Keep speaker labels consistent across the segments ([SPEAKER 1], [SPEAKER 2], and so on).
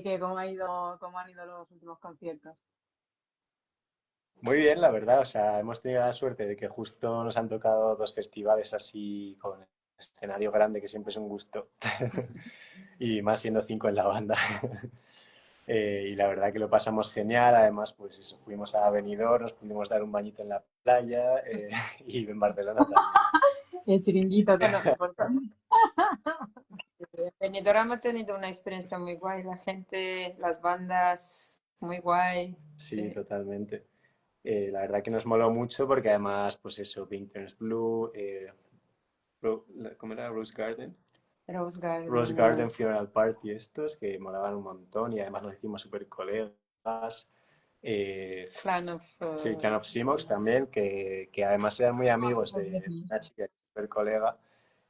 [SPEAKER 1] que cómo han ido los últimos conciertos.
[SPEAKER 2] Muy bien, la verdad. O sea, hemos tenido la suerte de que justo nos han tocado dos festivales así con escenario grande, que siempre es un gusto. Y más siendo cinco en la banda. Y la verdad que lo pasamos genial. Además, pues eso, fuimos a Benidorm, nos pudimos dar un bañito en la playa y en Barcelona también.
[SPEAKER 1] El chiringuito, que es lo importante.
[SPEAKER 3] Benidorm ha tenido una experiencia muy guay, la gente, las bandas, muy guay.
[SPEAKER 2] Sí,
[SPEAKER 3] Sí.
[SPEAKER 2] totalmente. La verdad que nos moló mucho porque además, pues eso, Pink Turns Blue, ¿cómo era? Rose Garden.
[SPEAKER 3] Rose
[SPEAKER 2] Rose
[SPEAKER 3] Garden,
[SPEAKER 2] Garden Funeral Party estos, que molaban un montón y además nos hicimos súper colegas. Eh,
[SPEAKER 3] Clan of...
[SPEAKER 2] sí, Clan of Simox también, que además eran muy
[SPEAKER 1] Ah,
[SPEAKER 2] amigos
[SPEAKER 1] pues
[SPEAKER 2] de
[SPEAKER 1] sí.
[SPEAKER 2] una chica que es súper colega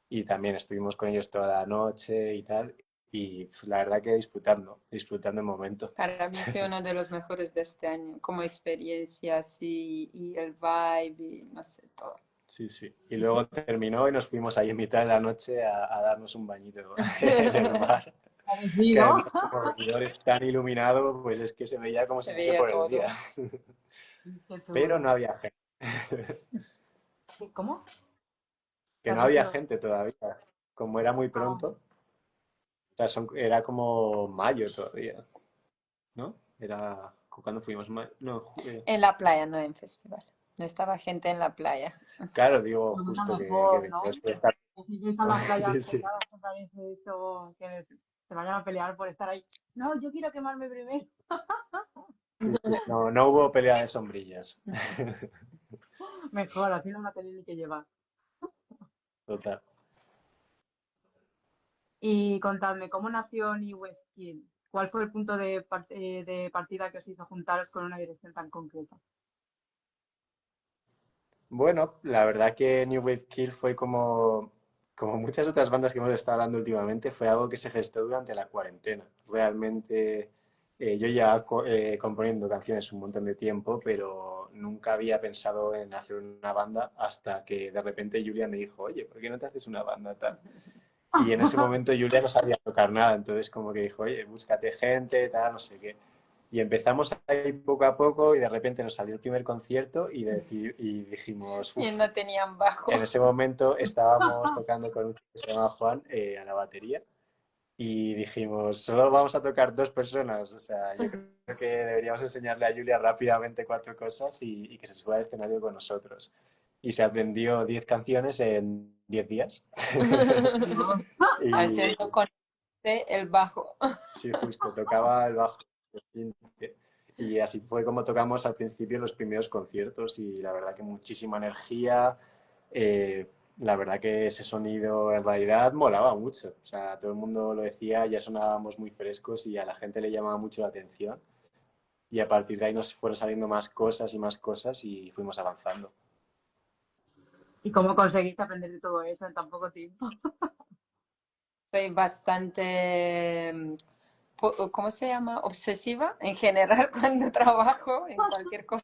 [SPEAKER 2] y también estuvimos con ellos toda la noche y tal. Y pues, la verdad que disfrutando el momento.
[SPEAKER 3] Para mí fue uno de los mejores de este año, como experiencia así, y el vibe, y no sé, todo.
[SPEAKER 2] Sí, sí. Y luego terminó y nos fuimos ahí en mitad de la noche a darnos un bañito en el mar. Que
[SPEAKER 1] Parecido.
[SPEAKER 2] además, como Benidorm es tan iluminado, pues es que se veía como
[SPEAKER 3] Se
[SPEAKER 2] si fuese
[SPEAKER 3] veía
[SPEAKER 2] por el día.
[SPEAKER 3] todo.
[SPEAKER 1] Qué
[SPEAKER 2] Pero
[SPEAKER 1] chulo.
[SPEAKER 2] no había gente.
[SPEAKER 1] ¿Cómo? ¿Te
[SPEAKER 2] Que
[SPEAKER 1] has
[SPEAKER 2] no había
[SPEAKER 1] dicho?
[SPEAKER 2] gente todavía. Como era muy
[SPEAKER 1] Ah,
[SPEAKER 2] pronto, o sea, era como mayo todavía, ¿no? Era cuando fuimos, no,
[SPEAKER 3] En la playa, no en festival. No estaba gente en la playa.
[SPEAKER 2] claro, digo
[SPEAKER 1] pues una
[SPEAKER 2] justo que
[SPEAKER 1] mejor, ¿no?
[SPEAKER 2] Benidorm suele estar.
[SPEAKER 1] Que si vais a la playa
[SPEAKER 2] Sí, sí.
[SPEAKER 1] sola, que parece esto, que se vayan a pelear por estar ahí. No, yo quiero quemarme primero.
[SPEAKER 2] Sí, sí. No, no hubo pelea de sombrillas.
[SPEAKER 1] Mejor, así no la tenéis ni que llevar.
[SPEAKER 2] Total.
[SPEAKER 1] Y contadme, ¿cómo nació New West Kill? ¿Cuál fue el punto de partida que os hizo juntaros con una dirección tan concreta?
[SPEAKER 2] Bueno, la verdad que New Wave Kill fue como muchas otras bandas que hemos estado hablando últimamente, fue algo que se gestó durante la cuarentena. Realmente yo ya componiendo canciones un montón de tiempo, pero nunca había pensado en hacer una banda hasta que de repente Julia me dijo, oye, ¿por qué no te haces una banda tal? Y en ese momento Julia no sabía tocar nada, entonces como que dijo, oye, búscate gente, tal, no sé qué. Y empezamos ahí poco a poco y de repente nos salió el primer concierto y dijimos,
[SPEAKER 3] Y
[SPEAKER 2] uff,
[SPEAKER 3] no tenían bajo.
[SPEAKER 2] en ese momento estábamos tocando con un chico que se llama Juan a la batería y dijimos, solo vamos a tocar dos personas, o sea, yo creo que deberíamos enseñarle a Julia rápidamente cuatro cosas y que se suba al escenario con nosotros. Y se aprendió 10 canciones en 10 días.
[SPEAKER 1] Dios.
[SPEAKER 2] Y
[SPEAKER 3] Haciendo con el bajo.
[SPEAKER 2] sí, justo, tocaba el bajo. Y así fue como tocamos al principio los primeros conciertos y la verdad que muchísima energía. La verdad que ese sonido en realidad molaba mucho. O sea, todo el mundo lo decía, ya sonábamos muy frescos y a la gente le llamaba mucho la atención. Y a partir de ahí nos fueron saliendo más cosas y fuimos avanzando.
[SPEAKER 1] ¿Y cómo conseguiste aprender de todo eso en tan poco tiempo?
[SPEAKER 3] Soy bastante, ¿cómo se llama? Obsesiva en general cuando trabajo en cualquier cosa.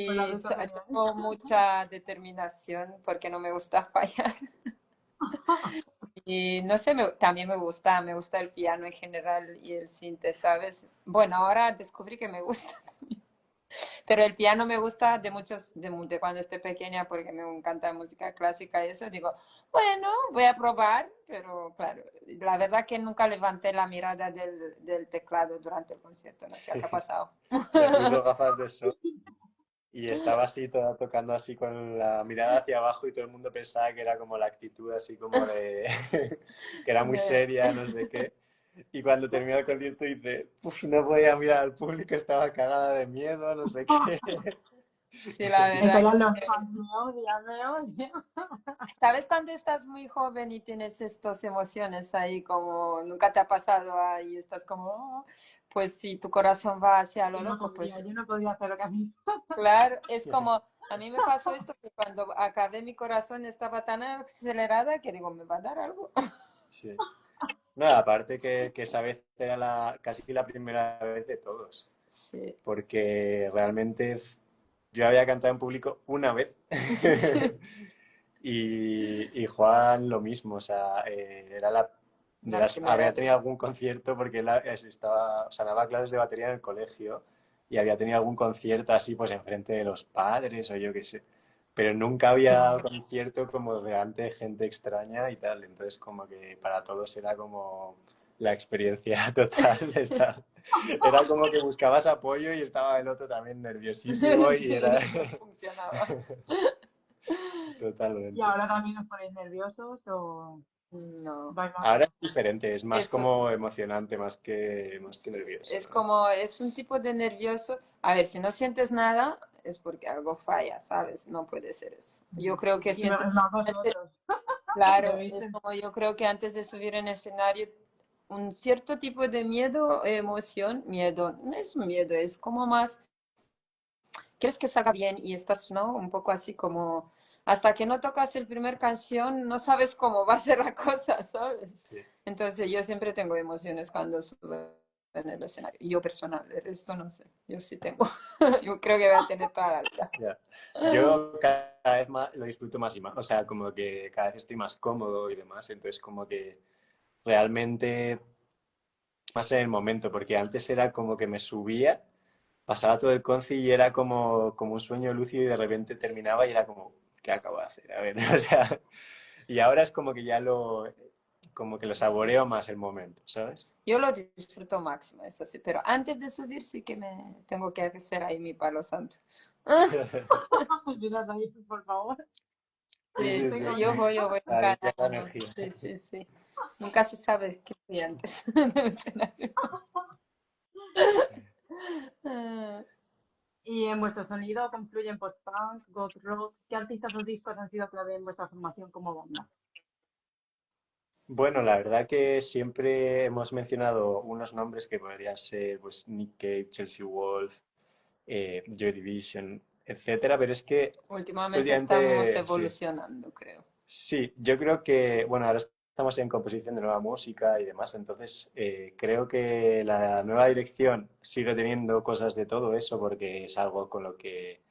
[SPEAKER 1] Pues lo has
[SPEAKER 3] Y
[SPEAKER 1] hecho genial.
[SPEAKER 3] tengo mucha determinación porque no me gusta fallar. Y no sé, también me gusta el piano en general y el sinte, ¿sabes? Bueno, ahora descubrí que me gusta. Pero el piano me gusta de muchos, de cuando estoy pequeña porque me encanta la música clásica y eso. Digo, bueno, voy a probar, pero claro, la verdad que nunca levanté la mirada del teclado durante el concierto, no sé qué ha pasado.
[SPEAKER 2] Se puso gafas de sol y estaba así toda tocando así con la mirada hacia abajo y todo el mundo pensaba que era como la actitud así como de que era muy
[SPEAKER 3] De-
[SPEAKER 2] seria, no sé qué. Y cuando terminó el concierto dice, "Uf, no podía mirar al público, estaba cagada de miedo, no sé qué".
[SPEAKER 3] Sí, la verdad
[SPEAKER 1] Estarían los
[SPEAKER 3] que...
[SPEAKER 1] fans, me odian, me odian.
[SPEAKER 3] ¿Sabes cuando estás muy joven y tienes estas emociones ahí como nunca te ha pasado ahí estás como, "Oh", pues si tu corazón va hacia lo loco, pues
[SPEAKER 1] Yo no podía hacer lo que a mí.
[SPEAKER 3] claro, es como, a mí me pasó esto que cuando acabé mi corazón estaba tan acelerada que digo, ¿me va a dar algo?
[SPEAKER 2] Sí. No, aparte que esa vez era casi la primera vez de todos,
[SPEAKER 3] Sí,
[SPEAKER 2] porque realmente yo había cantado en público una vez
[SPEAKER 3] sí,
[SPEAKER 2] y Juan lo mismo, o sea, era la
[SPEAKER 3] La primera
[SPEAKER 2] habría tenido
[SPEAKER 3] vez.
[SPEAKER 2] algún concierto porque él estaba, o sea, daba clases de batería en el colegio y había tenido algún concierto así, pues enfrente de los padres o yo qué sé. Pero nunca había
[SPEAKER 1] Claro.
[SPEAKER 2] concierto como delante de gente extraña y tal. Entonces, como que para todos era como la experiencia total de estar. Era como que buscabas apoyo y estaba el otro también nerviosísimo y era
[SPEAKER 3] Sí, no funcionaba.
[SPEAKER 1] ¿Y
[SPEAKER 2] totalmente.
[SPEAKER 1] ahora también os ponéis nerviosos o
[SPEAKER 3] No.
[SPEAKER 1] vais más?
[SPEAKER 2] Ahora es diferente, es más
[SPEAKER 3] Eso,
[SPEAKER 2] como emocionante, más que nervioso,
[SPEAKER 3] es
[SPEAKER 2] ¿no?
[SPEAKER 3] como, es un tipo de nervioso. A ver, si no sientes nada, es porque algo falla, ¿sabes? No puede ser eso. Yo creo que
[SPEAKER 1] Y me
[SPEAKER 3] sientes,
[SPEAKER 1] más vosotros.
[SPEAKER 3] claro,
[SPEAKER 1] Debéis
[SPEAKER 3] es
[SPEAKER 1] sentir.
[SPEAKER 3] como yo creo que antes de subir en escenario, un cierto tipo de miedo, emoción, miedo, no es un miedo, es como más, quieres que salga bien y estás, ¿no? Un poco así como, hasta que no tocas el primer canción, no sabes cómo va a ser la cosa, ¿sabes?
[SPEAKER 2] Sí,
[SPEAKER 3] Entonces yo siempre tengo emociones cuando subo en el escenario. Yo personal, el resto no sé, yo sí tengo. Yo creo que voy a tener toda la vida.
[SPEAKER 2] ya. Yo cada vez más lo disfruto más y más, o sea, como que cada vez estoy más cómodo y demás, entonces como que realmente más en el momento, porque antes era como que me subía, pasaba todo el conci y era como un sueño lúcido y de repente terminaba y era como, ¿qué acabo de hacer? A ver, o sea, y ahora es como que como que lo saboreo más el momento, ¿sabes?
[SPEAKER 3] Yo lo disfruto máximo, eso sí, pero antes de subir sí que me tengo que hacer ahí mi palo santo.
[SPEAKER 1] Mirad ahí, por favor.
[SPEAKER 2] Sí,
[SPEAKER 3] Sí,
[SPEAKER 2] sí,
[SPEAKER 1] Tengo
[SPEAKER 2] sí.
[SPEAKER 3] yo voy
[SPEAKER 2] Para
[SPEAKER 3] cada
[SPEAKER 2] limpiar la
[SPEAKER 3] año.
[SPEAKER 2] energía.
[SPEAKER 3] Sí, sí, sí. Nunca se sabe qué fui antes del escenario. Ah,
[SPEAKER 1] Y en vuestro sonido confluyen post-punk, goth rock. ¿Qué artistas o discos han sido clave en vuestra formación como banda?
[SPEAKER 2] Bueno, la verdad que siempre hemos mencionado unos nombres que podrían ser pues, Nick Cave, Chelsea Wolf, Joy Division, etcétera, pero es que
[SPEAKER 3] últimamente estamos
[SPEAKER 2] últimamente sí.
[SPEAKER 3] evolucionando, creo.
[SPEAKER 2] Sí, yo creo que, bueno, ahora estamos en composición de nueva música y demás, entonces creo que la nueva dirección sigue teniendo cosas de todo eso porque es algo con lo que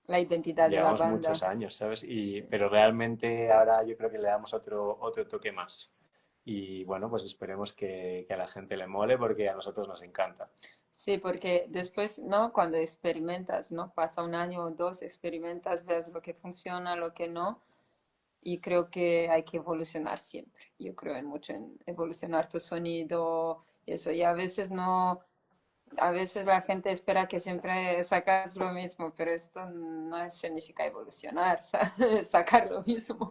[SPEAKER 3] La identidad de la
[SPEAKER 2] llevamos muchos
[SPEAKER 3] banda.
[SPEAKER 2] años, ¿sabes?
[SPEAKER 3] Sí.
[SPEAKER 2] Pero realmente ahora yo creo que le damos otro toque más. Y bueno, pues esperemos que a la gente le mole porque a nosotros nos encanta.
[SPEAKER 3] Sí, porque después, ¿no? Cuando experimentas, ¿no? Pasa un año o dos, experimentas, ves lo que funciona, lo que no. Y creo que hay que evolucionar siempre. Yo creo en mucho en evolucionar tu sonido, eso. Y a veces no, a veces la gente espera que siempre sacas lo mismo, pero esto no significa evolucionar, sacar lo mismo.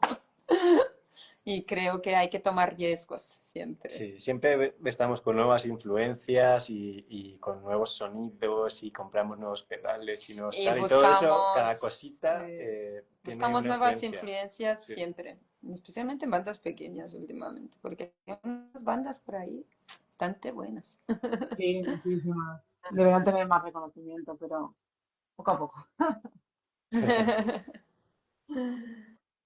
[SPEAKER 3] Y creo que hay que tomar riesgos siempre.
[SPEAKER 2] Sí, siempre estamos con nuevas influencias y con nuevos sonidos y compramos nuevos pedales y nuevos
[SPEAKER 3] Y
[SPEAKER 2] tal. Y todo eso, cada
[SPEAKER 3] buscamos,
[SPEAKER 2] cosita tiene
[SPEAKER 3] buscamos
[SPEAKER 2] una
[SPEAKER 3] nuevas
[SPEAKER 2] influencia.
[SPEAKER 3] influencias
[SPEAKER 2] Sí.
[SPEAKER 3] siempre, especialmente en bandas pequeñas últimamente, porque hay unas bandas por ahí bastante buenas.
[SPEAKER 1] Sí, muchísimas. Deberían tener más reconocimiento, pero poco a poco.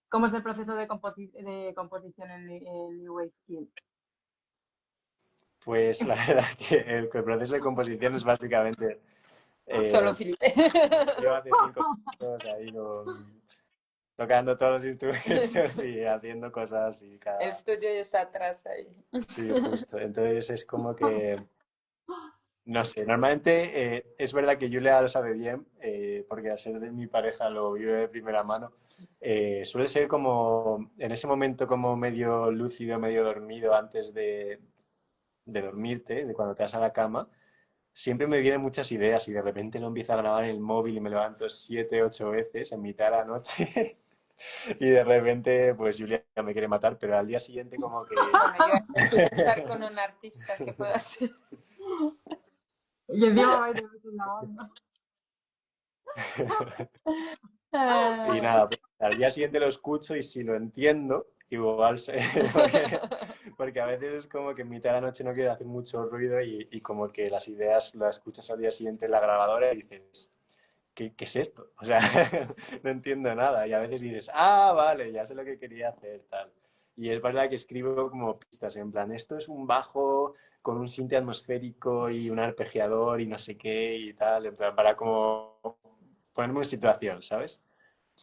[SPEAKER 1] ¿Cómo es el proceso de, de composición en New Wave Kill?
[SPEAKER 2] Pues la verdad que el proceso de composición es básicamente
[SPEAKER 3] Solo
[SPEAKER 2] eh,
[SPEAKER 3] Felipe.
[SPEAKER 2] yo hace 5 minutos ahí tocando todos los instrumentos y haciendo cosas y
[SPEAKER 3] El
[SPEAKER 2] cada...
[SPEAKER 3] estudio ya está atrás ahí.
[SPEAKER 2] Sí, justo. Entonces es como que, no sé, normalmente es verdad que Julia lo sabe bien, porque al ser de mi pareja lo vive de primera mano. Suele ser como en ese momento como medio lúcido, medio dormido antes de dormirte, de cuando te vas a la cama. Siempre me vienen muchas ideas y de repente lo empiezo a grabar en el móvil y me levanto 7, 8 veces en mitad de la noche y de repente pues Julia me quiere matar, pero al día siguiente como que...
[SPEAKER 3] Bueno, yo hay que escuchar con un artista que pueda hacer.
[SPEAKER 1] Y encima vais de vez en la banda.
[SPEAKER 2] Y
[SPEAKER 3] Ah.
[SPEAKER 2] nada, pues, al día siguiente lo escucho y si lo entiendo, igual sé, porque a veces es como que en mitad de la noche no quiero hacer mucho ruido y como que las ideas las escuchas al día siguiente en la grabadora y dices, ¿qué es esto? O sea, no entiendo nada. Y a veces dices, ah, vale, ya sé lo que quería hacer, tal. Y es verdad que escribo como pistas, en plan, esto es un bajo con un sinte atmosférico y un arpegiador y no sé qué y tal, en plan, para como ponerme en situación, ¿sabes?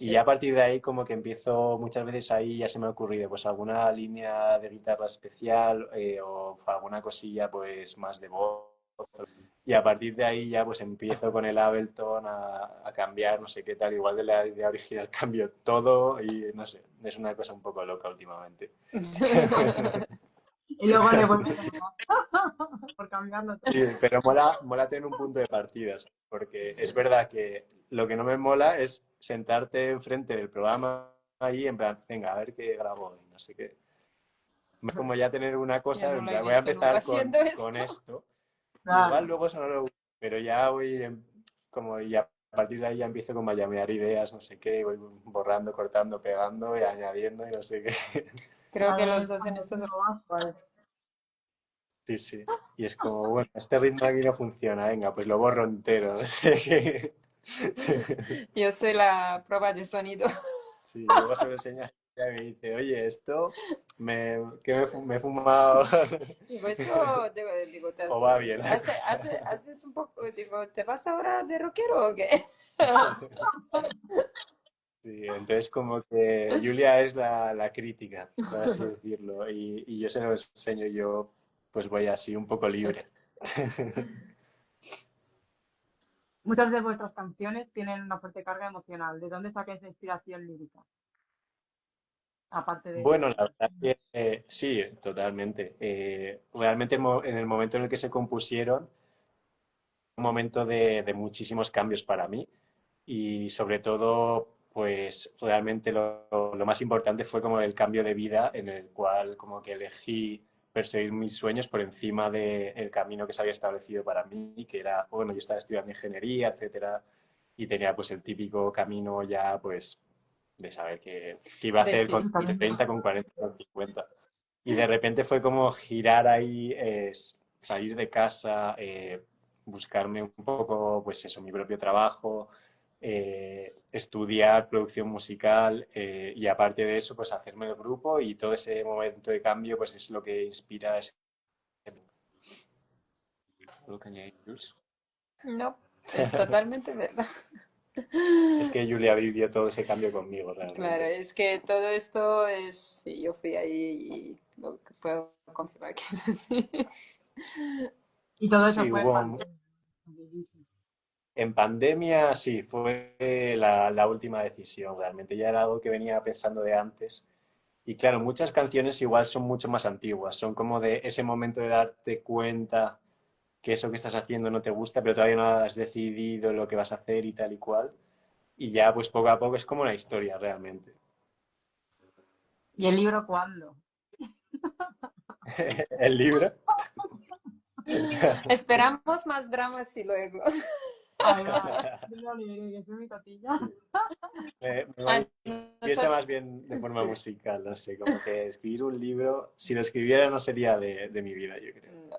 [SPEAKER 2] Y ya a
[SPEAKER 3] Sí.
[SPEAKER 2] partir de ahí como que empiezo, muchas veces ahí ya se me ha ocurrido pues alguna línea de guitarra especial o alguna cosilla pues más de voz. Y a partir de ahí ya pues empiezo con el Ableton a cambiar, no sé qué tal, igual de la idea original cambio todo y no sé, es una cosa un poco loca últimamente.
[SPEAKER 1] Y luego le vuelves a llamar por cambiarlo todo.
[SPEAKER 2] Sí, pero mola tener un punto de partidas, porque es verdad que lo que no me mola es sentarte enfrente del programa ahí en plan, venga, a ver qué grabo hoy, no sé qué. Es como ya tener una
[SPEAKER 3] Yo
[SPEAKER 2] cosa,
[SPEAKER 3] no
[SPEAKER 2] en
[SPEAKER 3] lo he
[SPEAKER 2] plan, voy a
[SPEAKER 3] visto nunca
[SPEAKER 2] empezar
[SPEAKER 3] haciendo
[SPEAKER 2] con
[SPEAKER 3] esto.
[SPEAKER 2] esto, igual
[SPEAKER 1] Claro.
[SPEAKER 2] luego eso no lo uso, pero ya voy como y a partir de ahí ya empiezo como a llamear ideas, no sé qué, voy borrando, cortando, pegando y añadiendo y no sé qué.
[SPEAKER 3] Creo que
[SPEAKER 1] Ahí
[SPEAKER 3] los
[SPEAKER 1] es
[SPEAKER 3] dos en
[SPEAKER 1] cuando
[SPEAKER 3] esto
[SPEAKER 1] uno
[SPEAKER 3] somos
[SPEAKER 1] va.
[SPEAKER 3] iguales.
[SPEAKER 2] Sí, sí. Y es como, bueno, este ritmo aquí no funciona, venga, pues lo borro entero, no sé qué.
[SPEAKER 3] Yo soy la prueba de sonido.
[SPEAKER 2] Sí, luego se lo enseña y me dice, oye, esto que me he fumado
[SPEAKER 3] Digo, digo,
[SPEAKER 2] o va bien la cosa.
[SPEAKER 3] haces un poco, digo, ¿te vas ahora de rockero o qué?
[SPEAKER 2] Sí, entonces como que Julia es la crítica, por así decirlo, y yo se lo enseño, yo pues voy así un poco libre.
[SPEAKER 1] Muchas de vuestras canciones tienen una fuerte carga emocional. ¿De dónde sacáis la inspiración lírica? Aparte de...
[SPEAKER 2] Bueno, la verdad que sí, totalmente. Realmente en el momento en el que se compusieron, un momento de muchísimos cambios para mí y sobre todo, pues realmente lo más importante fue como el cambio de vida en el cual como que elegí perseguir mis sueños por encima del camino que se había establecido para mí, que era, bueno, yo estaba estudiando ingeniería, etcétera, y tenía pues el típico camino ya pues de saber qué iba a hacer con
[SPEAKER 3] Decir.
[SPEAKER 2] 30, con 40, con 50. Y de repente fue como girar ahí, salir de casa, buscarme un poco, pues eso, mi propio trabajo, estudiar producción musical y aparte de eso, pues hacerme el grupo y todo ese momento de cambio, pues es lo que inspira ese... ¿Algo que añadir, Jules?
[SPEAKER 3] No, es totalmente verdad.
[SPEAKER 2] Es que Julia vivió todo ese cambio conmigo
[SPEAKER 3] Claro,
[SPEAKER 2] realmente.
[SPEAKER 3] es que todo esto es, sí, yo fui ahí y lo que puedo confirmar que es así.
[SPEAKER 1] Y todo eso
[SPEAKER 2] Sí,
[SPEAKER 1] fue en
[SPEAKER 2] hubo,
[SPEAKER 1] pandemia.
[SPEAKER 2] en pandemia sí, fue la última decisión, realmente ya era algo que venía pensando de antes. Y claro, muchas canciones igual son mucho más antiguas, son como de ese momento de darte cuenta que eso que estás haciendo no te gusta, pero todavía no has decidido lo que vas a hacer y tal y cual. Y ya pues poco a poco es como una historia realmente.
[SPEAKER 1] ¿Y el libro cuándo?
[SPEAKER 2] El libro.
[SPEAKER 3] Esperamos más dramas y luego.
[SPEAKER 1] Ahí va. Yo lo leeré, que soy mi cotilla.
[SPEAKER 2] Me
[SPEAKER 3] A
[SPEAKER 2] manifiesta
[SPEAKER 3] nosotros,
[SPEAKER 2] más bien de forma
[SPEAKER 3] sí.
[SPEAKER 2] musical, no sé, como que escribir un libro, si lo escribiera no sería de mi vida, yo creo.
[SPEAKER 3] No.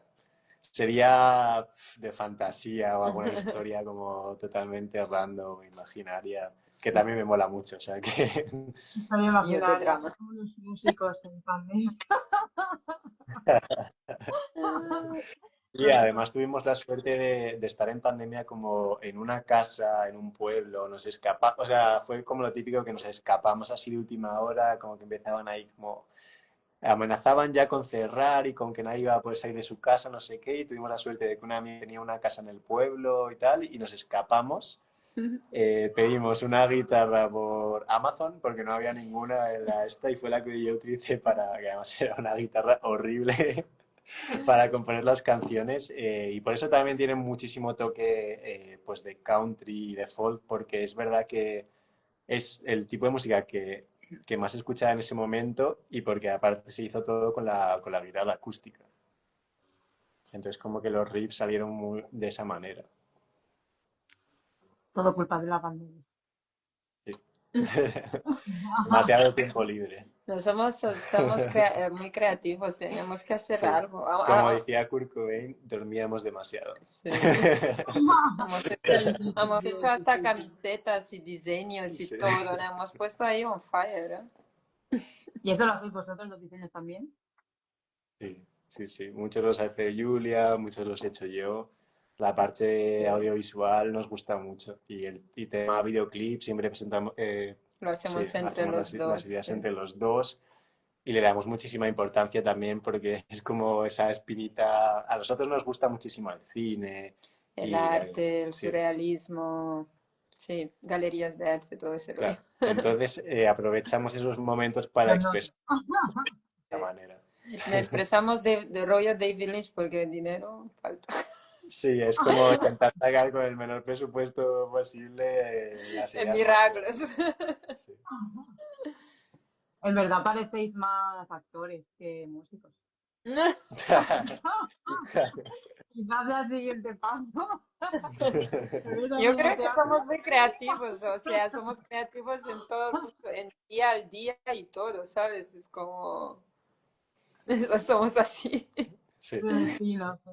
[SPEAKER 2] Sería de fantasía o alguna historia como totalmente random, imaginaria, que también me mola mucho, o sea que
[SPEAKER 1] Historia
[SPEAKER 3] Yo de
[SPEAKER 1] imaginaria.
[SPEAKER 3] drama.
[SPEAKER 1] Somos los músicos en pandemia.
[SPEAKER 2] y además tuvimos la suerte de estar en pandemia como en una casa, en un pueblo, nos escapamos, o sea, fue como lo típico que nos escapamos así de última hora, como que empezaban ahí como amenazaban ya con cerrar y con que nadie iba a poder salir de su casa, no sé qué, y tuvimos la suerte de que una amiga tenía una casa en el pueblo y tal, y nos escapamos. Pedimos una guitarra por Amazon porque no había ninguna en la esta y fue la que yo utilicé para, que además era una guitarra horrible para componer las canciones y por eso también tiene muchísimo toque pues de country y de folk porque es verdad que es el tipo de música que más escuchaba en ese momento y porque aparte se hizo todo con la guitarra acústica. Entonces como que los riffs salieron de esa manera.
[SPEAKER 1] Todo culpa de la pandemia.
[SPEAKER 2] Sí. Demasiado tiempo libre.
[SPEAKER 3] No somos muy creativos, tenemos que hacer
[SPEAKER 2] Sí.
[SPEAKER 3] algo.
[SPEAKER 2] Como decía Kurt Cobain, dormíamos demasiado.
[SPEAKER 3] Sí.
[SPEAKER 1] Sí, sí, sí,
[SPEAKER 3] Hemos hecho
[SPEAKER 1] sí, sí,
[SPEAKER 3] hasta
[SPEAKER 1] sí.
[SPEAKER 3] camisetas y diseños y
[SPEAKER 2] Sí.
[SPEAKER 3] todo, lo hemos puesto ahí on fire, ¿eh?
[SPEAKER 1] ¿Y eso lo hacéis vosotros, los diseños también?
[SPEAKER 2] Sí, sí, sí. Muchos los hace Julia, muchos los he hecho yo. La parte
[SPEAKER 3] Sí,
[SPEAKER 2] audiovisual nos gusta mucho y tema videoclip siempre presentamos,
[SPEAKER 3] lo
[SPEAKER 2] sí,
[SPEAKER 3] hacemos entre
[SPEAKER 2] hacemos
[SPEAKER 3] los
[SPEAKER 2] las
[SPEAKER 3] dos,
[SPEAKER 2] ideas
[SPEAKER 3] sí.
[SPEAKER 2] entre los dos y le damos muchísima importancia también porque es como esa espinita. A nosotros nos gusta muchísimo el cine
[SPEAKER 3] El
[SPEAKER 2] y
[SPEAKER 3] arte, el
[SPEAKER 2] sí,
[SPEAKER 3] surrealismo, sí, galerías de arte, todo ese rollo.
[SPEAKER 2] claro. Entonces aprovechamos esos momentos para
[SPEAKER 1] Cuando-
[SPEAKER 2] expresar de esa
[SPEAKER 1] Sí.
[SPEAKER 2] manera.
[SPEAKER 3] Me expresamos de rollo David Lynch porque dinero falta.
[SPEAKER 2] Sí, es como intentar sacar con el menor presupuesto posible las
[SPEAKER 3] En
[SPEAKER 2] ideas más
[SPEAKER 3] milagros.
[SPEAKER 2] guays. Sí.
[SPEAKER 1] En verdad parecéis más actores que músicos. Quizás sea el siguiente paso. Pero
[SPEAKER 3] Yo
[SPEAKER 1] también al
[SPEAKER 3] creo que
[SPEAKER 1] teatro.
[SPEAKER 3] somos muy creativos, o sea, somos creativos en todo, en día al día y todo, ¿sabes? Es como, somos así.
[SPEAKER 2] Sí.
[SPEAKER 1] Sí, no sé.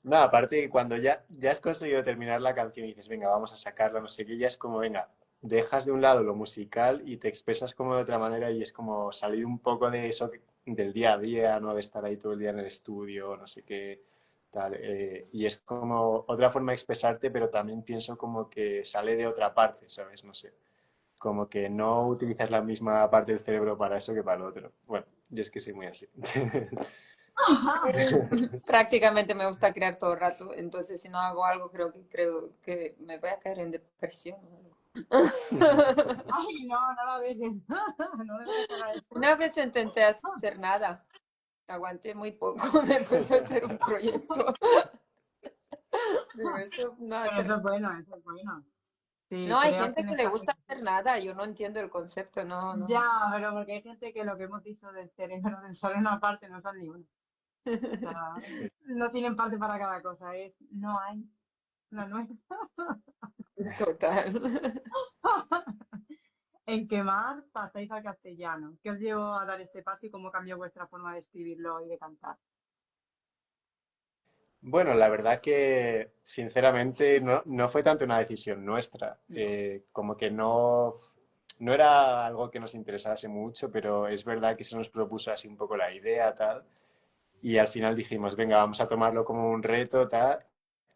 [SPEAKER 2] No, aparte que cuando ya has conseguido terminar la canción y dices, venga, vamos a sacarla, no sé qué, ya es como, venga, dejas de un lado lo musical y te expresas como de otra manera y es como salir un poco de eso del día a día, no de estar ahí todo el día en el estudio, no sé qué, tal. Y es como otra forma de expresarte, pero también pienso como que sale de otra parte, ¿sabes? No sé. Como que no utilizas la misma parte del cerebro para eso que para lo otro. Bueno, yo es que soy muy así.
[SPEAKER 3] Prácticamente me gusta crear todo el rato, entonces si no hago algo creo que me voy a caer en depresión o algo.
[SPEAKER 1] Ay, no, no la dejes. No le dejes a eso.
[SPEAKER 3] Una vez intenté hacer nada, aguanté muy poco, me puse a hacer un proyecto. Digo, eso no
[SPEAKER 1] Pero
[SPEAKER 3] hacer.
[SPEAKER 1] eso es bueno, eso es bueno. Si
[SPEAKER 3] No, hay
[SPEAKER 1] creas
[SPEAKER 3] gente
[SPEAKER 1] en
[SPEAKER 3] que le
[SPEAKER 1] esa
[SPEAKER 3] gusta
[SPEAKER 1] conexión.
[SPEAKER 3] hacer nada, yo no entiendo el concepto, no, no.
[SPEAKER 1] Ya, pero porque hay gente que lo que hemos dicho del cerebro, de solo una parte, no son ni una. O sea, no tienen parte para cada cosa, no hay, no es.
[SPEAKER 3] Total.
[SPEAKER 1] En quemar pasáis al castellano. ¿Qué os llevó a dar este paso y cómo cambió vuestra forma de escribirlo y de cantar?
[SPEAKER 2] Bueno, la verdad que sinceramente no fue tanto una decisión nuestra.
[SPEAKER 3] No.
[SPEAKER 2] Como que no era algo que nos interesase mucho, pero es verdad que se nos propuso así un poco la idea, tal. Y al final dijimos, venga, vamos a tomarlo como un reto, tal.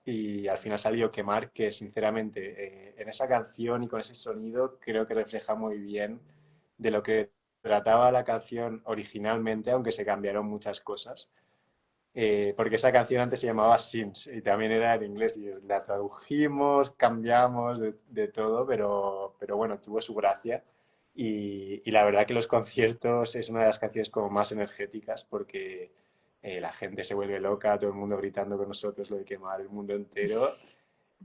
[SPEAKER 2] Y al final salió Quemar, que sinceramente en esa canción y con ese sonido creo que refleja muy bien de lo que trataba la canción originalmente, aunque se cambiaron muchas cosas. Porque esa canción antes se llamaba Sims y también era en inglés y la tradujimos, cambiamos de todo, pero bueno, tuvo su gracia. Y la verdad que los conciertos es una de las canciones como más energéticas porque la gente se vuelve loca, todo el mundo gritando con nosotros lo de quemar el mundo entero.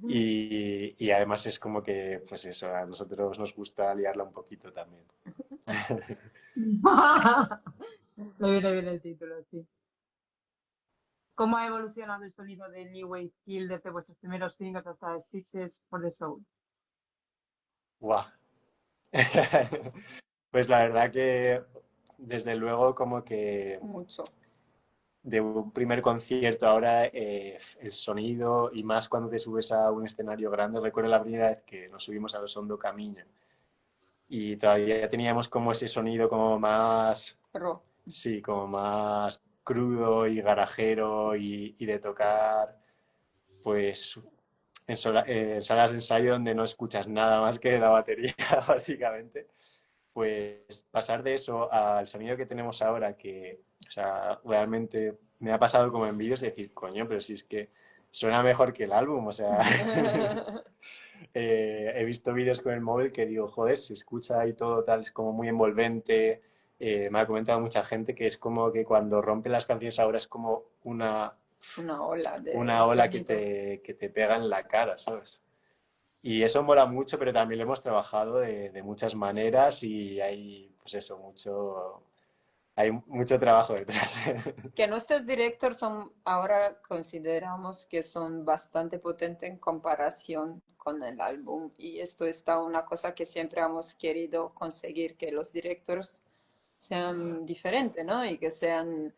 [SPEAKER 2] Y además es como que, pues eso, a nosotros nos gusta liarla un poquito también.
[SPEAKER 1] Le viene bien el título, sí. ¿Cómo ha evolucionado el sonido de New Wave Kill desde vuestros primeros singles hasta Stitches for the Soul?
[SPEAKER 2] ¡Guau! Pues la verdad que desde luego como que
[SPEAKER 3] Mucho.
[SPEAKER 2] de un primer concierto ahora el sonido y más cuando te subes a un escenario grande. Recuerdo la primera vez que nos subimos a los Hondo Camino y todavía teníamos como ese sonido como más,
[SPEAKER 3] Ro.
[SPEAKER 2] sí, como más crudo y garajero y de tocar pues en salas de ensayo donde no escuchas nada más que la batería básicamente. Pues pasar de eso al sonido que tenemos ahora, que, o sea, realmente me ha pasado como en vídeos de decir, coño, pero si es que suena mejor que el álbum, o sea, he visto vídeos con el móvil que digo, joder, se escucha ahí todo tal, es como muy envolvente. Me ha comentado mucha gente que es como que cuando rompe las canciones ahora es como
[SPEAKER 3] Una ola de
[SPEAKER 2] una ola
[SPEAKER 3] sonido.
[SPEAKER 2] que te pega en la cara, ¿sabes? Y eso mola mucho, pero también lo hemos trabajado de muchas maneras y hay, pues eso, hay mucho trabajo detrás.
[SPEAKER 3] Que nuestros directors son, ahora consideramos que son bastante potentes en comparación con el álbum. Y esto está una cosa que siempre hemos querido conseguir, que los directors sean diferentes, ¿no? Y que sean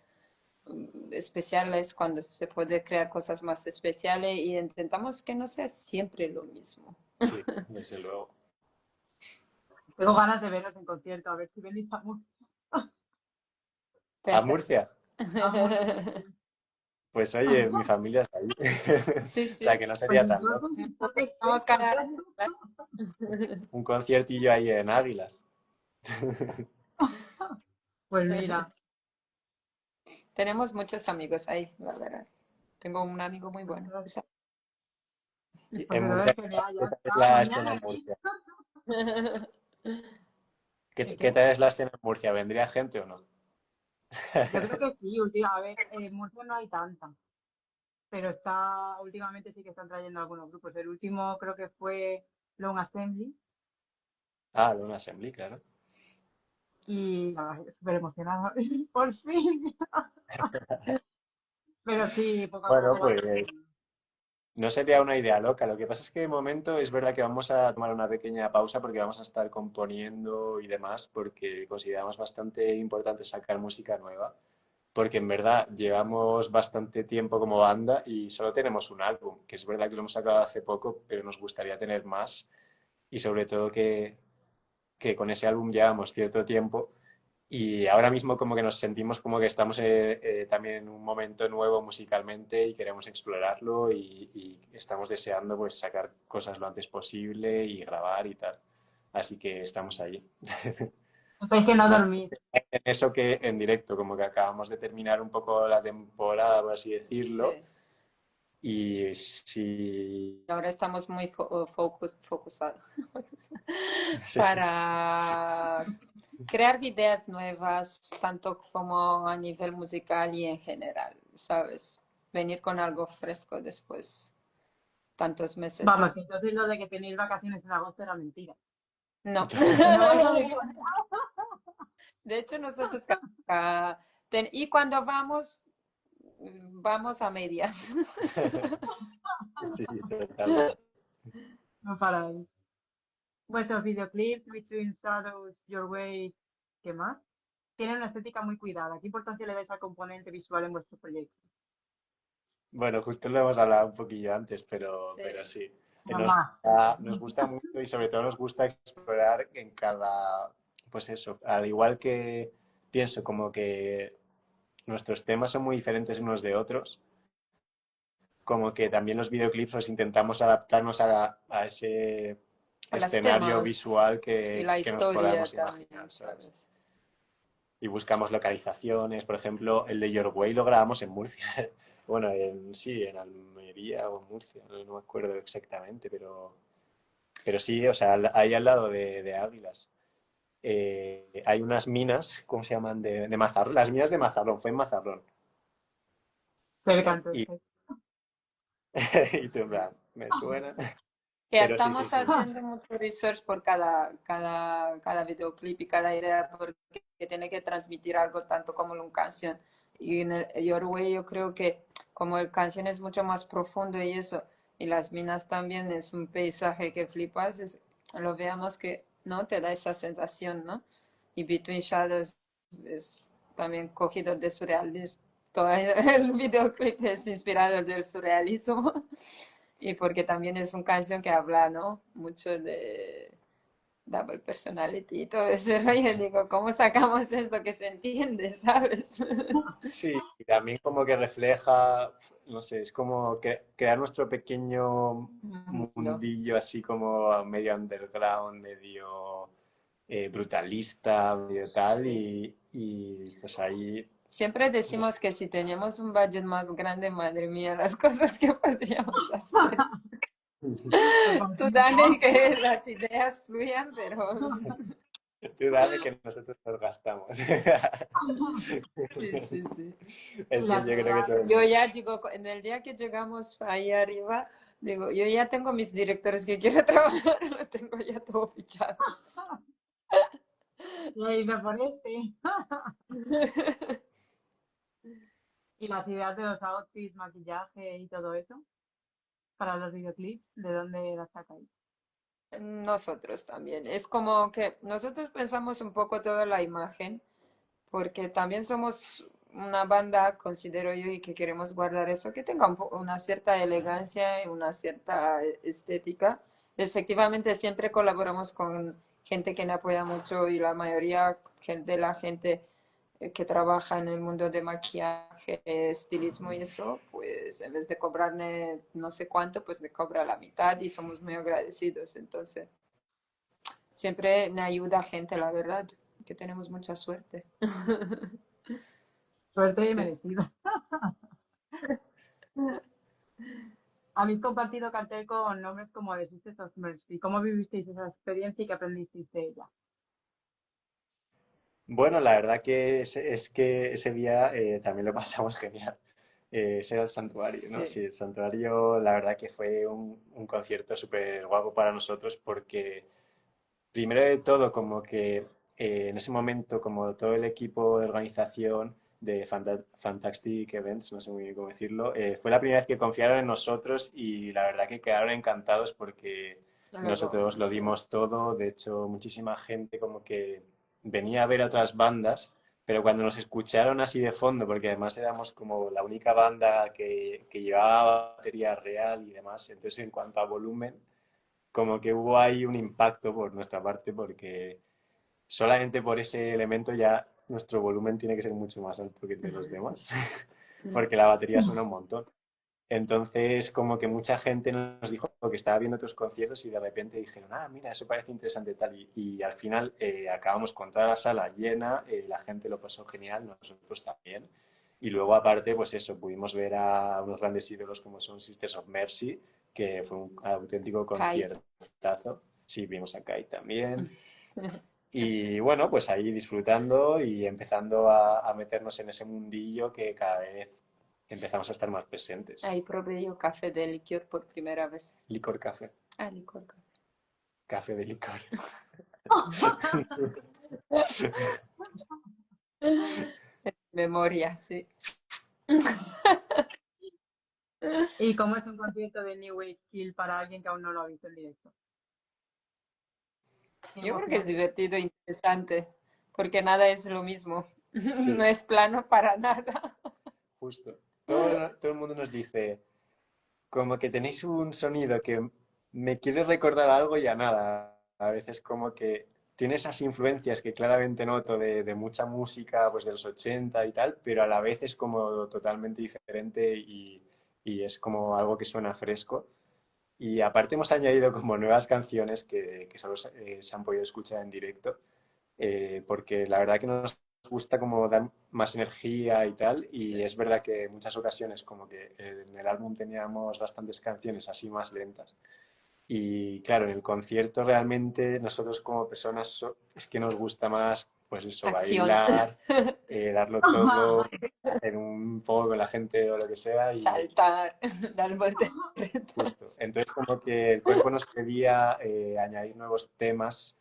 [SPEAKER 3] especiales cuando se puede crear cosas más especiales y intentamos que no sea siempre lo mismo.
[SPEAKER 2] Sí, desde luego.
[SPEAKER 1] Tengo ganas de veros en concierto, a ver si venís a
[SPEAKER 2] ¿A
[SPEAKER 3] Pensa-
[SPEAKER 2] Murcia?
[SPEAKER 1] Murcia, sí.
[SPEAKER 2] Pues oye, mi familia es ahí.
[SPEAKER 3] Sí,
[SPEAKER 2] O sea
[SPEAKER 3] sí.
[SPEAKER 2] que no
[SPEAKER 1] Pues
[SPEAKER 2] sería tan loco.
[SPEAKER 1] entonces está
[SPEAKER 3] Vamos
[SPEAKER 1] perfecto.
[SPEAKER 3] cada año, claro.
[SPEAKER 2] Un conciertillo ahí en Águilas.
[SPEAKER 1] Pues mira,
[SPEAKER 3] Tenemos muchos amigos ahí, la verdad. Tengo un amigo muy bueno.
[SPEAKER 1] pues
[SPEAKER 2] Y
[SPEAKER 1] pues
[SPEAKER 2] en
[SPEAKER 1] entonces
[SPEAKER 2] Murcia,
[SPEAKER 1] genial, ya
[SPEAKER 2] ¿qué tal es
[SPEAKER 1] está.
[SPEAKER 2] la
[SPEAKER 1] Mañana
[SPEAKER 2] escena en
[SPEAKER 1] aquí.
[SPEAKER 2] Murcia?
[SPEAKER 1] ¿Qué
[SPEAKER 2] ¿Qué
[SPEAKER 1] qué?
[SPEAKER 2] tal es la escena en Murcia? ¿Vendría gente o no?
[SPEAKER 1] Yo creo que sí, a ver, en Murcia no hay tanta, pero últimamente sí que están trayendo algunos grupos. El último creo que fue Long Assembly
[SPEAKER 2] Ah, de una assembly, claro.
[SPEAKER 1] y nada, súper emocionada. Por fin. Pero sí, poco a
[SPEAKER 2] Bueno,
[SPEAKER 1] poco van
[SPEAKER 2] pues
[SPEAKER 1] saliendo.
[SPEAKER 2] no sería una idea loca. Lo que pasa es que de momento es verdad que vamos a tomar una pequeña pausa porque vamos a estar componiendo y demás, porque consideramos bastante importante sacar música nueva. Porque en verdad llevamos bastante tiempo como banda y solo tenemos un álbum, que es verdad que lo hemos sacado hace poco, pero nos gustaría tener más y sobre todo que con ese álbum llevamos cierto tiempo y ahora mismo como que nos sentimos como que estamos también en un momento nuevo musicalmente y queremos explorarlo y estamos deseando pues sacar cosas lo antes posible y grabar y tal. Así que estamos ahí.
[SPEAKER 1] Entonces que no
[SPEAKER 2] Más
[SPEAKER 1] dormís.
[SPEAKER 2] en eso que en directo, como que acabamos de terminar un poco la temporada, por así decirlo.
[SPEAKER 3] Sí.
[SPEAKER 2] Y si...
[SPEAKER 3] Ahora estamos muy focusados
[SPEAKER 2] Sí,
[SPEAKER 3] para crear ideas nuevas, tanto como a nivel musical y en general, ¿sabes? Venir con algo fresco después, tantos meses.
[SPEAKER 1] Vamos, que entonces lo de que tenéis vacaciones en agosto era mentira.
[SPEAKER 3] No.
[SPEAKER 1] Que no vais a dejar.
[SPEAKER 3] De hecho, nosotros y cuando vamos, vamos a medias.
[SPEAKER 2] sí, totalmente.
[SPEAKER 1] No paráis. Vuestros videoclips, Between Shadows, Your Way, ¿qué más? Tienen una estética muy cuidada. ¿Qué importancia le dais al componente visual en vuestro proyecto?
[SPEAKER 2] Bueno, justo lo hemos hablado un poquillo antes, pero
[SPEAKER 3] Sí.
[SPEAKER 2] sí.
[SPEAKER 1] Mamá.
[SPEAKER 2] Nos gusta mucho y sobre todo nos gusta explorar en cada, pues eso, al igual que pienso como que nuestros temas son muy diferentes unos de otros, como que también los videoclips los intentamos adaptarnos a ese
[SPEAKER 3] A los
[SPEAKER 2] escenario
[SPEAKER 3] temas
[SPEAKER 2] visual
[SPEAKER 3] y la
[SPEAKER 2] que nos
[SPEAKER 3] historia
[SPEAKER 2] podamos imaginar,
[SPEAKER 3] también,
[SPEAKER 2] ¿sabes?
[SPEAKER 3] ¿sabes?
[SPEAKER 2] Y buscamos localizaciones, por ejemplo, el de Your Way lo grabamos en Murcia. Bueno, sí, en Almería o en Murcia, no me acuerdo exactamente, pero sí, o sea, ahí al lado de Águilas. Hay unas minas, ¿cómo se llaman? De Mazarrón. Las minas de Mazarrón, fue en Mazarrón.
[SPEAKER 1] Cerca,
[SPEAKER 3] Sí.
[SPEAKER 2] Y,
[SPEAKER 1] entonces.
[SPEAKER 2] y tú, en plan, me suena.
[SPEAKER 3] Que
[SPEAKER 2] Pero sí, sí,
[SPEAKER 3] estamos
[SPEAKER 2] sí.
[SPEAKER 3] haciendo mucho research por cada videoclip y cada idea porque tiene que transmitir algo tanto como una canción. Y en el Your Way yo creo que como el canción es mucho más profundo y eso, y las minas también es un paisaje que flipas, lo veamos que no te da esa sensación, ¿no? Y Between Shadows es también cogido de surrealismo. Todo el videoclip es inspirado del surrealismo. Y porque también es una canción que habla, ¿no? Mucho de double personality y todo ese rollo. Digo, ¿cómo sacamos esto que se entiende, sabes?
[SPEAKER 2] Sí, y también como que refleja, no sé, es como crear nuestro pequeño
[SPEAKER 3] Mundo.
[SPEAKER 2] mundillo así como medio underground, medio brutalista, medio tal,
[SPEAKER 3] Sí.
[SPEAKER 2] y pues ahí,
[SPEAKER 3] Siempre
[SPEAKER 2] no sé.
[SPEAKER 3] decimos que si teníamos un budget más grande, madre mía, las cosas que podríamos hacer.
[SPEAKER 1] Pues
[SPEAKER 3] Tú
[SPEAKER 1] contigo.
[SPEAKER 3] dale que las ideas fluyan, pero
[SPEAKER 2] Tú dale que nosotros nos gastamos.
[SPEAKER 3] sí, sí, sí.
[SPEAKER 2] Eso
[SPEAKER 1] La
[SPEAKER 2] yo creo que
[SPEAKER 1] ciudad.
[SPEAKER 2] todo el
[SPEAKER 3] Yo
[SPEAKER 2] mundo.
[SPEAKER 3] ya digo, en el día que llegamos ahí arriba, digo, yo ya tengo mis directores que quiero trabajar, lo tengo ya todo fichado.
[SPEAKER 1] Y ahí se por este. Y las ideas de los outfits, maquillaje y todo eso para los videoclips, ¿de dónde las sacáis?
[SPEAKER 3] Nosotros también. Es como que nosotros pensamos un poco toda la imagen, porque también somos una banda, considero yo, y que queremos guardar eso, que tenga una cierta elegancia y una cierta estética. Efectivamente, siempre colaboramos con gente que nos apoya mucho y la mayoría de la gente que trabaja en el mundo de maquillaje, estilismo y eso, pues en vez de cobrarme no sé cuánto, pues me cobra la mitad y somos muy agradecidos. Entonces, siempre me ayuda gente, la verdad, que tenemos mucha suerte.
[SPEAKER 1] Suerte y
[SPEAKER 3] Sí.
[SPEAKER 1] merecida. Habéis compartido cartel con nombres como The Sisters of Mercy. ¿Cómo vivisteis esa experiencia y qué aprendisteis de ella?
[SPEAKER 2] Bueno, la verdad que es que ese día también lo pasamos genial. Ese era el santuario, ¿no?
[SPEAKER 3] Sí,
[SPEAKER 2] Sí, el santuario, la verdad que fue un concierto súper guapo para nosotros porque, primero de todo, como que en ese momento, como todo el equipo de organización de Fantastic Events, no sé muy bien cómo decirlo, fue la primera vez que confiaron en nosotros y la verdad que quedaron encantados porque nosotros
[SPEAKER 3] luego,
[SPEAKER 2] lo
[SPEAKER 3] sí.
[SPEAKER 2] dimos todo. De hecho, muchísima gente como que venía a ver otras bandas, pero cuando nos escucharon así de fondo, porque además éramos como la única banda que llevaba batería real y demás, entonces en cuanto a volumen, como que hubo ahí un impacto por nuestra parte, porque solamente por ese elemento ya nuestro volumen tiene que ser mucho más alto que el de los demás, porque la batería suena un montón. Entonces, como que mucha gente nos dijo que estaba viendo otros conciertos y de repente dijeron, ah, mira, eso parece interesante tal. Y al final acabamos con toda la sala llena, la gente lo pasó genial, nosotros también. Y luego, aparte, pues eso, pudimos ver a unos grandes ídolos como son Sisters of Mercy, que fue un auténtico
[SPEAKER 3] Kai.
[SPEAKER 2] conciertazo. Sí, vimos a Kai también. Y bueno, pues ahí disfrutando y empezando a meternos en ese mundillo que cada vez empezamos a estar más presentes.
[SPEAKER 3] Ahí probé yo café de licor por primera vez.
[SPEAKER 2] Licor café.
[SPEAKER 3] Ah, licor, café.
[SPEAKER 2] Café de licor.
[SPEAKER 3] Memoria, sí.
[SPEAKER 1] ¿Y cómo es un concierto de New Wave Chill para alguien que aún no lo ha visto en directo? ¿Qué
[SPEAKER 3] Yo creo que es
[SPEAKER 1] emociones?
[SPEAKER 3] divertido e interesante, porque nada es lo mismo. No
[SPEAKER 2] Sí,
[SPEAKER 3] es plano para nada.
[SPEAKER 2] justo. Todo el mundo nos dice, como que tenéis un sonido que me quiere recordar algo y a nada. A veces como que tiene esas influencias que claramente noto de mucha música, pues de los 80 y tal, pero a la vez es como totalmente diferente y es como algo que suena fresco. Y aparte hemos añadido como nuevas canciones que solo se han podido escuchar en directo, porque la verdad que nos gusta como dar más energía y tal, y
[SPEAKER 3] Sí.
[SPEAKER 2] es verdad que en muchas ocasiones como que en el álbum teníamos bastantes canciones así más lentas, y claro, en el concierto realmente nosotros como personas es que nos gusta más, pues eso,
[SPEAKER 3] Acción.
[SPEAKER 2] bailar, darlo todo, hacer un poco con la gente o lo que sea, y
[SPEAKER 3] Saltar, dar volteretas.
[SPEAKER 2] justo. Entonces como que el cuerpo nos pedía añadir nuevos temas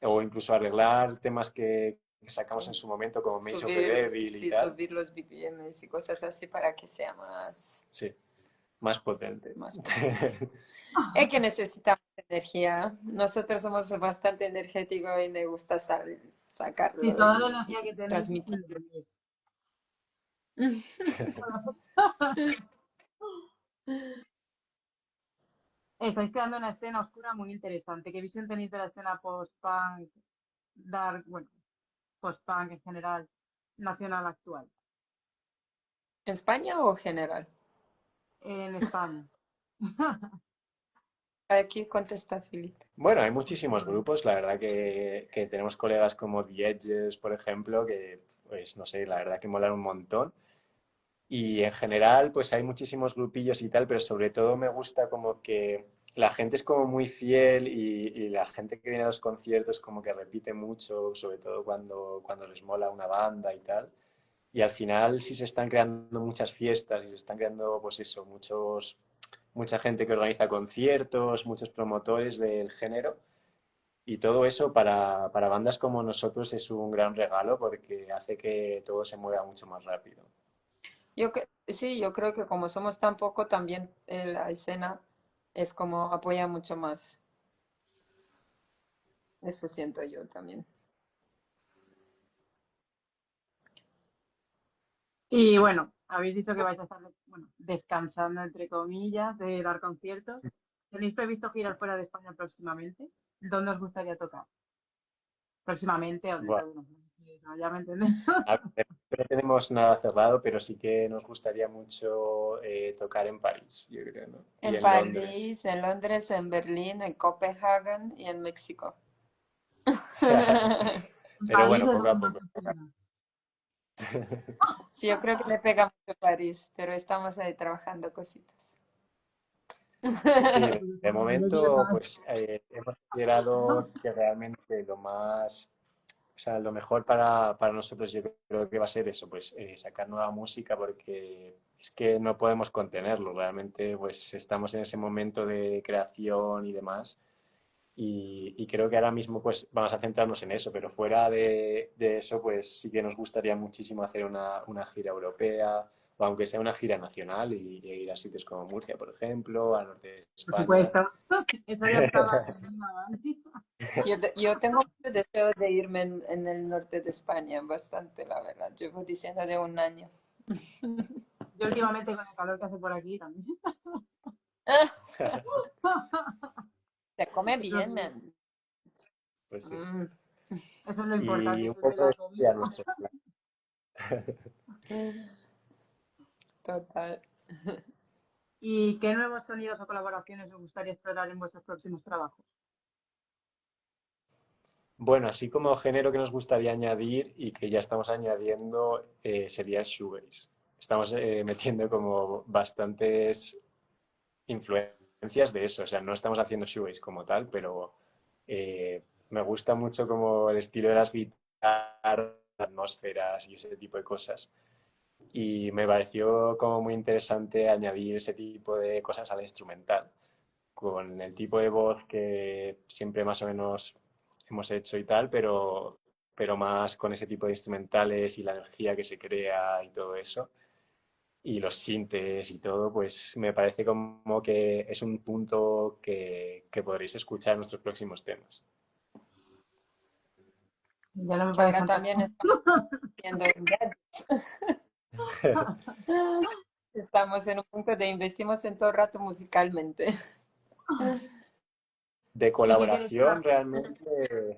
[SPEAKER 2] o incluso arreglar temas que sacamos en su momento, como Maze of the
[SPEAKER 3] Subir,
[SPEAKER 2] Devil y
[SPEAKER 3] sí,
[SPEAKER 2] tal.
[SPEAKER 3] subir los BPMs y cosas así para que sea más,
[SPEAKER 2] Sí, más potente.
[SPEAKER 3] más potente. Es que necesitamos energía. Nosotros somos bastante energéticos y me gusta
[SPEAKER 1] Y
[SPEAKER 3] sacarlo
[SPEAKER 1] toda la
[SPEAKER 3] y
[SPEAKER 1] energía que tenéis y sin
[SPEAKER 3] transmitirlo.
[SPEAKER 1] dormir. Estáis creando una escena oscura muy interesante. ¿Qué visión tenéis de la escena post-punk, dark, bueno, post-punk en general, nacional actual,
[SPEAKER 3] ¿En España o general?
[SPEAKER 1] en España?
[SPEAKER 3] Aquí contesta Filipe.
[SPEAKER 2] Bueno, hay muchísimos grupos, la verdad que tenemos colegas como The Edges, por ejemplo, que, pues, no sé, la verdad que molan un montón. Y en general, pues hay muchísimos grupillos y tal, pero sobre todo me gusta como que la gente es como muy fiel y la gente que viene a los conciertos como que repite mucho, sobre todo cuando les mola una banda y tal. Y al final sí se están creando muchas fiestas y se están creando, pues eso, mucha gente que organiza conciertos, muchos promotores del género. Y todo eso para bandas como nosotros es un gran regalo porque hace que todo se mueva mucho más rápido.
[SPEAKER 3] Sí, yo creo que como somos tan poco, también la escena es como apoya mucho más. Eso siento yo también.
[SPEAKER 1] Y bueno, habéis dicho que vais a estar, bueno, descansando, entre comillas, de dar conciertos. ¿Tenéis previsto girar fuera de España próximamente? ¿Dónde os gustaría tocar? Próximamente o dentro
[SPEAKER 2] Buah,
[SPEAKER 1] de unos meses. no, ya me entendés.
[SPEAKER 2] A ver, no tenemos nada cerrado, pero sí que nos gustaría mucho tocar en París, yo creo, ¿no? Y
[SPEAKER 3] En
[SPEAKER 2] en Londres.
[SPEAKER 3] París, en Londres, en Berlín, en Copenhague y en México.
[SPEAKER 1] En
[SPEAKER 2] Pero
[SPEAKER 1] París
[SPEAKER 2] bueno,
[SPEAKER 1] es
[SPEAKER 2] poco a
[SPEAKER 1] donde más
[SPEAKER 2] poco.
[SPEAKER 1] se suena.
[SPEAKER 3] Sí, yo creo que me pega mucho París, pero estamos ahí trabajando cositas.
[SPEAKER 2] Sí, de
[SPEAKER 1] Yo quiero
[SPEAKER 2] momento,
[SPEAKER 1] saber.
[SPEAKER 2] pues hemos considerado que realmente lo más, o sea, lo mejor para nosotros yo creo que va a ser eso, pues sacar nueva música porque es que no podemos contenerlo, realmente pues estamos en ese momento de creación y demás y creo que ahora mismo pues vamos a centrarnos en eso, pero fuera de eso pues sí que nos gustaría muchísimo hacer una gira europea o aunque sea una gira nacional y ir a sitios como Murcia, por ejemplo, al norte de
[SPEAKER 1] Por
[SPEAKER 2] España.
[SPEAKER 1] supuesto. Eso ya estaba en mi avance.
[SPEAKER 3] Yo tengo mucho deseo de irme en el norte de España, bastante, la verdad. Llevo diciendo de un año.
[SPEAKER 1] Yo últimamente con el calor que hace por aquí también.
[SPEAKER 3] Se come
[SPEAKER 1] Eso
[SPEAKER 3] bien.
[SPEAKER 1] sí,
[SPEAKER 2] Pues sí.
[SPEAKER 3] Mm.
[SPEAKER 1] eso es lo importante,
[SPEAKER 2] Y un
[SPEAKER 1] sobre
[SPEAKER 2] poco
[SPEAKER 1] la
[SPEAKER 2] eso sería
[SPEAKER 1] comida.
[SPEAKER 2] nuestro plan.
[SPEAKER 3] Total.
[SPEAKER 1] ¿Y qué nuevos sonidos o colaboraciones os gustaría explorar en vuestros próximos trabajos?
[SPEAKER 2] Bueno, así como género que nos gustaría añadir y que ya estamos añadiendo sería el shoegaze. Estamos metiendo como bastantes influencias de eso, o sea, no estamos haciendo shoegaze como tal, pero me gusta mucho como el estilo de las guitarras, atmósferas y ese tipo de cosas. Y me pareció como muy interesante añadir ese tipo de cosas al instrumental, con el tipo de voz que siempre más o menos hemos hecho y tal, pero más con ese tipo de instrumentales y la energía que se crea y todo eso, y los sintes y todo, pues me parece como que es un punto que podréis escuchar en nuestros próximos temas.
[SPEAKER 1] Ya no me
[SPEAKER 3] Que
[SPEAKER 1] parece
[SPEAKER 3] ahora
[SPEAKER 1] fantástico.
[SPEAKER 3] también estamos haciendo en gadgets. Estamos en un punto de investimos en todo el rato musicalmente.
[SPEAKER 2] De
[SPEAKER 1] ¿Y qué queréis que
[SPEAKER 2] colaboración, realmente,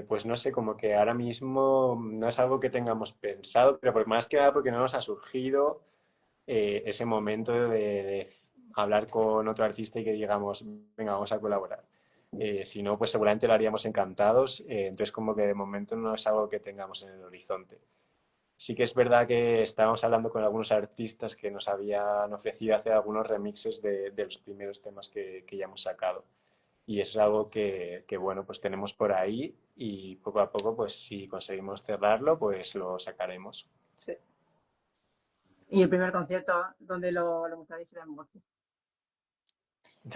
[SPEAKER 2] pues no sé, como que ahora mismo no es algo que tengamos pensado, pero más que nada porque no nos ha surgido ese momento de hablar con otro artista y que digamos, venga, vamos a colaborar. Si no, pues seguramente lo haríamos encantados, entonces como que de momento no es algo que tengamos en el horizonte. Sí que es verdad que estábamos hablando con algunos artistas que nos habían ofrecido hacer algunos remixes de los primeros temas que ya hemos sacado. Y eso es algo bueno, pues tenemos por ahí y poco a poco, pues si conseguimos cerrarlo, pues lo sacaremos.
[SPEAKER 3] Sí.
[SPEAKER 1] Y el primer concierto donde lo mostraréis será en Murcia.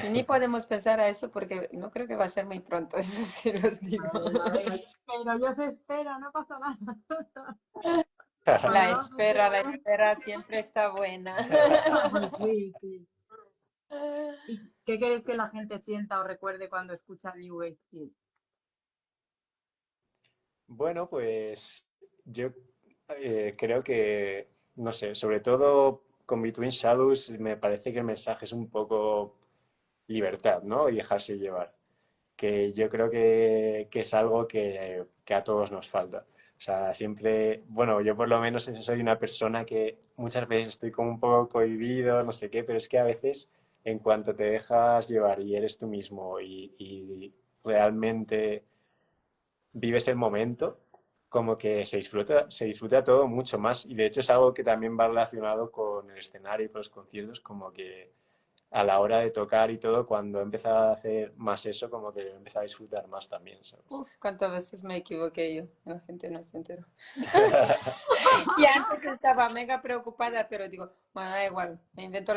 [SPEAKER 3] Y ni podemos pensar a eso porque no creo que va a ser muy pronto, eso sí los digo.
[SPEAKER 1] Pero yo se espera, no pasa nada. Podemos
[SPEAKER 3] La
[SPEAKER 1] esperar.
[SPEAKER 3] espera siempre está buena.
[SPEAKER 1] Pues sí, sí. ¿Y qué queréis que la gente sienta o recuerde cuando escucha New Wave Kids?
[SPEAKER 2] Bueno, pues yo creo que, no sé, sobre todo con Between Shadows me parece que el mensaje es un poco libertad, ¿no? Y dejarse llevar, que yo creo que es algo que a todos nos falta. O sea, siempre, bueno, yo por lo menos soy una persona que muchas veces estoy como un poco cohibido, no sé qué, pero es que a veces en cuanto te dejas llevar y eres tú mismo y realmente vives el momento, como que se disfruta todo mucho más. Y de hecho es algo que también va relacionado con el escenario y con los conciertos, como que a la hora de tocar y todo, cuando he empezado a hacer más eso, como que he empezado a disfrutar más también, ¿sabes?
[SPEAKER 3] Uf, cuántas veces me equivoqué yo. La gente no se enteró. Y antes estaba mega preocupada, pero digo, bueno, da igual, me invento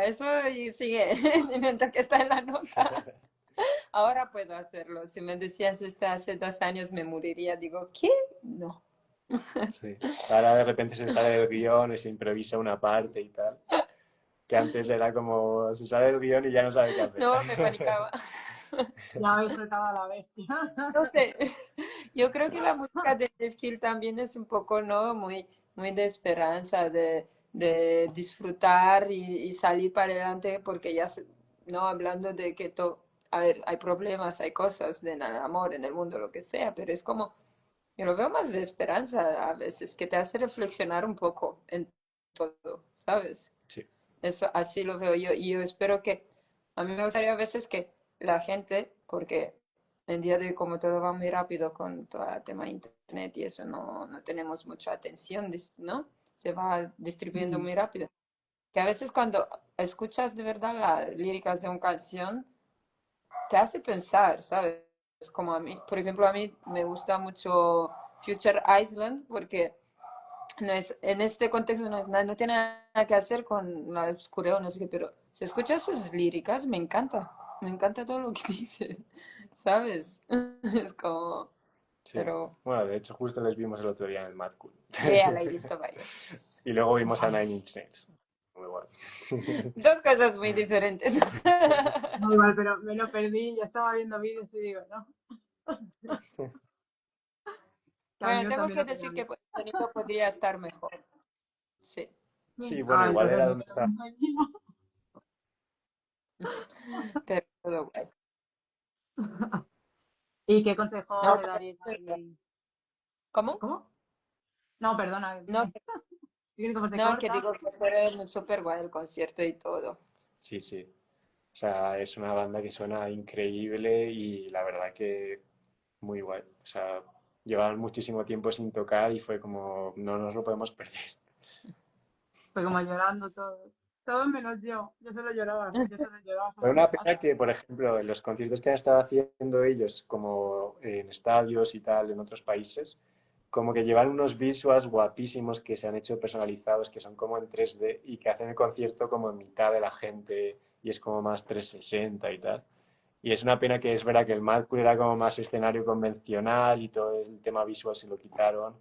[SPEAKER 3] eso y sigue, me invento que está en la nota. Ahora puedo hacerlo. Si me decías esto hace 2 años, me moriría. Digo, ¿qué? No.
[SPEAKER 2] Sí. Ahora de repente se sale del guión y se improvisa una parte y tal. Que antes era como se sale del guión y ya no sabe qué hacer.
[SPEAKER 3] No, me panicaba.
[SPEAKER 1] Ya habéis soltado a la bestia.
[SPEAKER 3] No sé, yo creo que la música de Jeff Hill también es un poco, ¿no? Muy, muy de esperanza, de disfrutar y salir para adelante, porque ya, no hablando de que a ver, hay problemas, hay cosas en el amor, en el mundo, lo que sea, pero es como Yo lo veo más de esperanza a veces, que te hace reflexionar un poco en todo, ¿sabes?
[SPEAKER 2] Sí,
[SPEAKER 3] Eso, así lo veo yo. Y yo espero que, a mí me gustaría a veces que la gente, porque en día de hoy como todo va muy rápido con todo el tema de internet y eso, no tenemos mucha atención, ¿no? Se va distribuyendo
[SPEAKER 1] Mm.
[SPEAKER 3] muy rápido. Que a veces cuando escuchas de verdad las líricas de una canción, te hace pensar, ¿sabes? Como a mí, por ejemplo, a mí me gusta mucho Future Island porque no es, en este contexto no tiene nada que hacer con la oscuridad o no sé qué, pero si escuchas sus líricas, me encanta todo lo que dice, ¿sabes? Es como,
[SPEAKER 2] sí.
[SPEAKER 3] pero
[SPEAKER 2] Bueno, de hecho, justo les vimos el otro día en el Mad Cool.
[SPEAKER 3] ya la he visto varias veces.
[SPEAKER 2] Y luego vimos a Nine Inch Nails. Muy bueno.
[SPEAKER 3] Dos cosas muy diferentes.
[SPEAKER 1] No, igual, pero me lo perdí, ya estaba viendo vídeos y digo, no, que al
[SPEAKER 3] Bueno,
[SPEAKER 1] mío
[SPEAKER 3] tengo
[SPEAKER 1] también
[SPEAKER 3] que
[SPEAKER 1] lo quería
[SPEAKER 3] decir que
[SPEAKER 1] ver.
[SPEAKER 3] el sonido podría estar mejor. Sí,
[SPEAKER 2] Sí, bueno,
[SPEAKER 1] Ah,
[SPEAKER 2] igual
[SPEAKER 1] entonces
[SPEAKER 2] era
[SPEAKER 1] no,
[SPEAKER 2] donde está.
[SPEAKER 1] tranquilo.
[SPEAKER 3] pero todo guay.
[SPEAKER 1] ¿Y qué consejo
[SPEAKER 3] No,
[SPEAKER 1] le daríais a alguien?
[SPEAKER 3] ¿cómo?
[SPEAKER 1] ¿Cómo? No, perdona,
[SPEAKER 3] No,
[SPEAKER 1] que como se
[SPEAKER 3] no, que
[SPEAKER 1] corta.
[SPEAKER 3] digo que fue súper guay el concierto y todo.
[SPEAKER 2] Sí, sí. O sea, es una banda que suena increíble y la verdad que muy guay. O sea, llevaban muchísimo tiempo sin tocar y fue como, no nos lo podemos perder.
[SPEAKER 1] Fue como llorando todo. Todos menos yo. Yo solo lloraba
[SPEAKER 2] Fue
[SPEAKER 1] sola en mi
[SPEAKER 2] una
[SPEAKER 1] casa.
[SPEAKER 2] pena que, por ejemplo, en los conciertos que han estado haciendo ellos, como en estadios y tal, en otros países, como que llevan unos visuals guapísimos que se han hecho personalizados, que son como en 3D y que hacen el concierto como en mitad de la gente y es como más 360 y tal. Y es una pena que es verdad que el Mad Cool era como más escenario convencional y todo el tema visual se lo quitaron.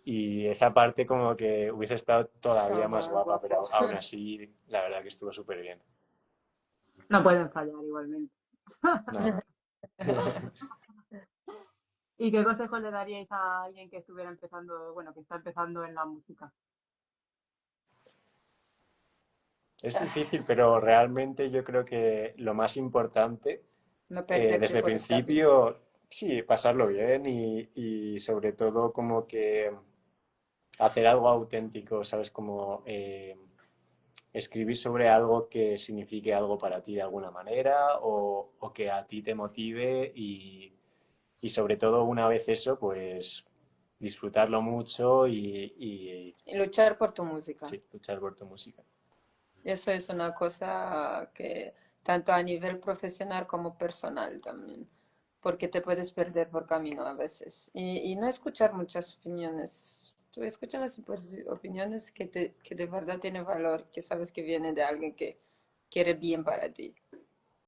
[SPEAKER 2] Y esa parte como que hubiese estado todavía
[SPEAKER 3] Estaba
[SPEAKER 2] más
[SPEAKER 3] más
[SPEAKER 2] guapa,
[SPEAKER 3] guapo.
[SPEAKER 2] pero aún así la verdad que estuvo súper bien.
[SPEAKER 1] No pueden fallar igualmente.
[SPEAKER 2] No, no.
[SPEAKER 1] ¿Y qué consejo le daríais a alguien que estuviera empezando, bueno, que está empezando en la música?
[SPEAKER 2] Es difícil, pero realmente yo creo que lo más importante,
[SPEAKER 3] No perderte
[SPEAKER 2] desde el
[SPEAKER 3] por el camino.
[SPEAKER 2] principio, sí, pasarlo bien y sobre todo como que hacer algo auténtico, ¿sabes? Como escribir sobre algo que signifique algo para ti de alguna manera o que a ti te motive y sobre todo una vez eso, pues disfrutarlo mucho y
[SPEAKER 3] Y luchar por tu música.
[SPEAKER 2] sí, luchar por tu música.
[SPEAKER 3] Eso es una cosa que tanto a nivel profesional como personal también, porque te puedes perder por camino a veces. Y no escuchar muchas opiniones. Tú escuchas las opiniones que de verdad tienen valor, que sabes que vienen de alguien que quiere bien para ti.